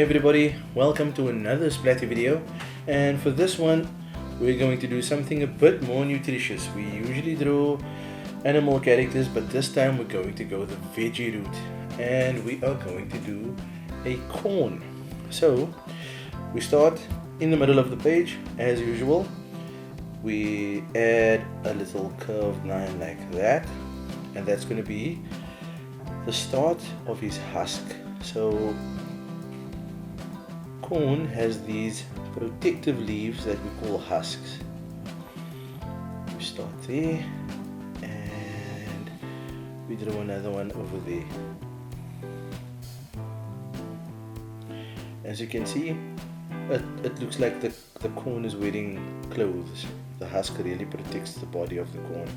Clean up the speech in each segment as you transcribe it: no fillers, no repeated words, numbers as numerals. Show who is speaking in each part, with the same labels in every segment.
Speaker 1: everybody, welcome to another Splatty video, and for this one we're going to do something a bit more nutritious. We usually draw animal characters, but this time we're going to go the veggie route and we are going to do a corn. So we start in the middle of the page as usual. We add a little curved line like that, and that's going to be the start of his husk. So corn has these protective leaves that we call husks. We start there and we draw another one over there. As you can see, it looks like the corn is wearing clothes. The husk really protects the body of the corn.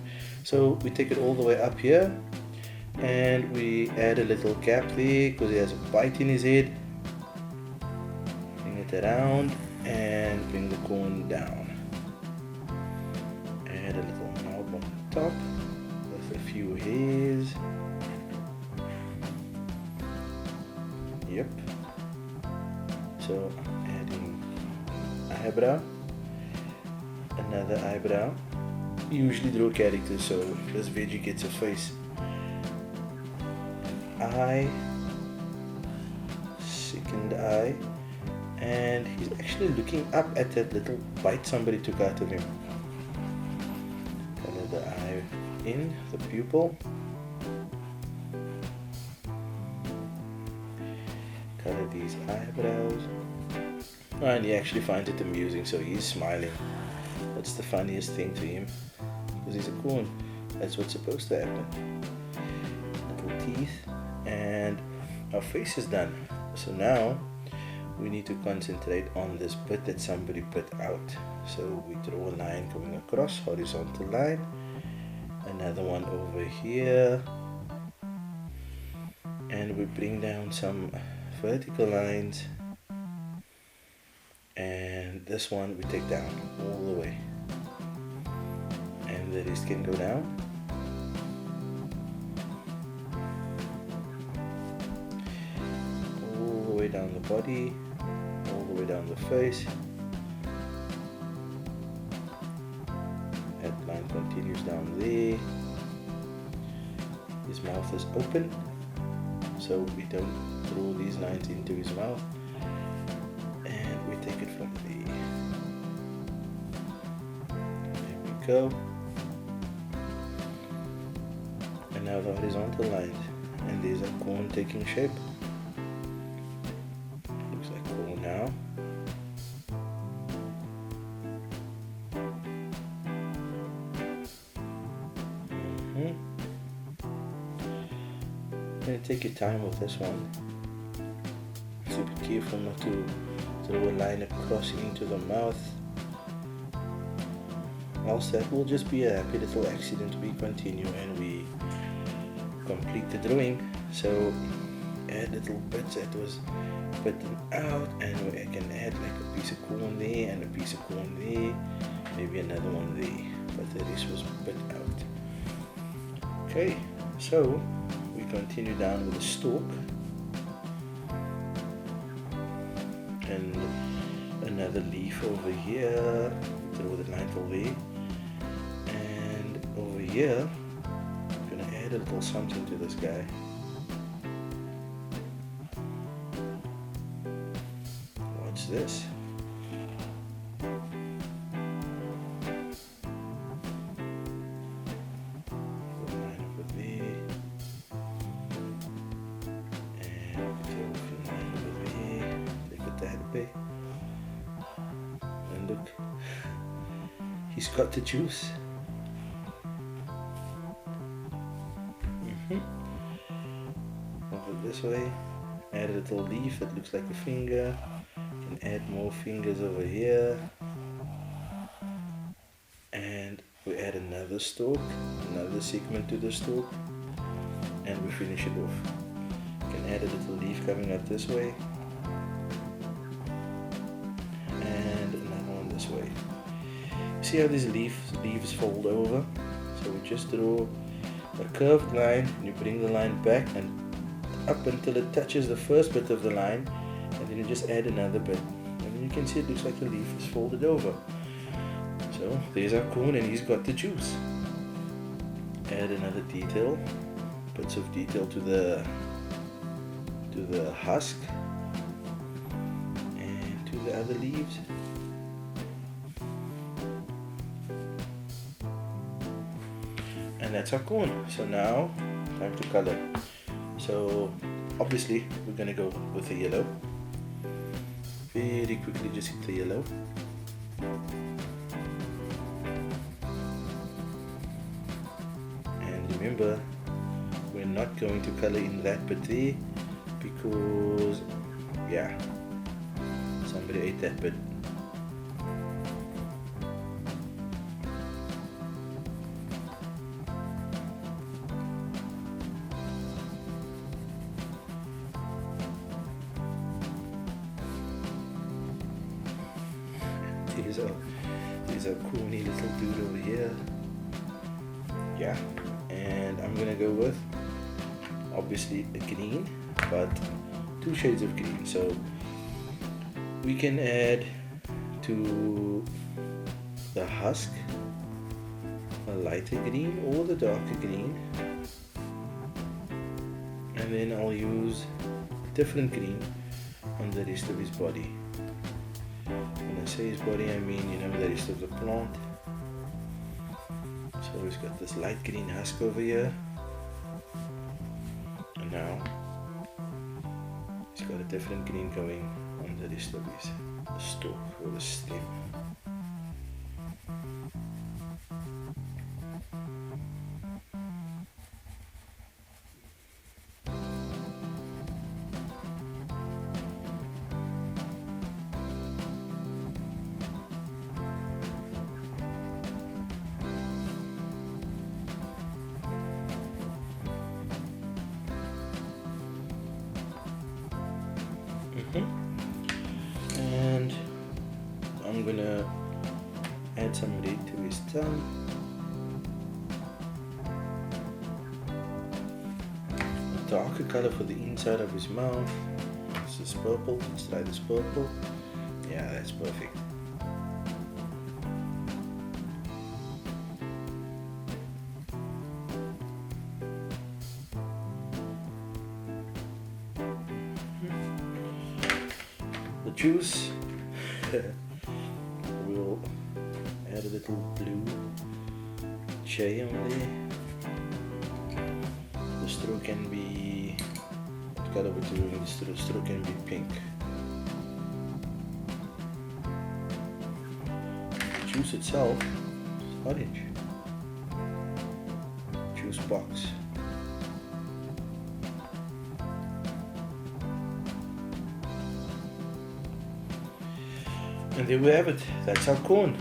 Speaker 1: So we take it all the way up here and we add a little cap there because he has a bite in his head. Bring it around and bring the corn down. Add a little knob on the top with a few hairs. Yep. So adding eyebrow, another eyebrow. We usually draw characters, so this veggie gets a face. Eye, second eye, and he's actually looking up at that little bite somebody took out of him. Color the eye in, the pupil. Color these eyebrows. Oh, and he actually finds it amusing, so he's smiling. That's the funniest thing to him, because he's a corn. That's what's supposed to happen. Little teeth. And our face is done. So now we need to concentrate on this bit that somebody put out. So we draw a line going across, horizontal line, another one over here, and we bring down some vertical lines, and this one we take down all the way, and the rest can go down. Down the body, all the way down the face. That line continues down there. His mouth is open, so we don't draw these lines into his mouth, and we take it from there. There we go. And now the horizontal lines, and there's a corn taking shape. Now take your time with this one. So be careful not to draw a line across into the mouth, else that will just be a happy little accident. We continue and we complete the drawing. So add little bits that was bitten out, and I can add like a piece of corn there and a piece of corn there, maybe another one there, but the rest was bit out. Okay, so we continue down with the stalk and another leaf over here. Draw the line over there, and over here I'm gonna add a little something to this guy. This put a line over there, and put a line over there. Take it that way, and look, he's got the juice. Over this way, add a little leaf that looks like a finger. And add more fingers over here, and we add another stalk, another segment to the stalk, and we finish it off. You can add a little leaf coming out this way, and another one this way. See how these leaves fold over? So we just draw a curved line, and you bring the line back and up until it touches the first bit of the line, and then you just add another bit, and then you can see it looks like the leaf is folded over. So there's our cone, and he's got the juice. Add another detail, bits of detail to the husk and to the other leaves. And that's our cone. So now time to color. So obviously we're gonna go with the yellow. Very quickly just hit the yellow. And remember, we're not going to color in that bit there because yeah, somebody ate that bit. There's a corny little dude over here. Yeah, and I'm gonna go with obviously a green, but 2 shades of green. So we can add to the husk a lighter green or the darker green, and then I'll use different green on the rest of his body. When I say his body, I mean, you know, the rest of the plant. So he's got this light green husk over here, and now he's got a different green going on the rest of his stalk or the stem. And I'm gonna add some red to his tongue. A darker color for the inside of his mouth. This is purple. Let's try this purple. Yeah, that's perfect. The juice, we'll add a little blue jay on there. The straw can be, what color we're doing, the straw can be pink. The juice itself is orange. Juice box. And there we have it, that's our cone.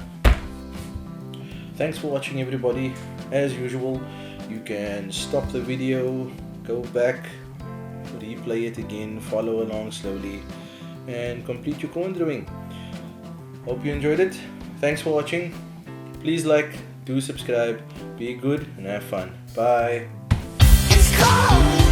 Speaker 1: Thanks for watching, everybody. As usual, you can stop the video, go back, replay it again, follow along slowly, and complete your cone drawing. Hope you enjoyed it. Thanks for watching. Please like, do subscribe, be good, and have fun. Bye. It's cold.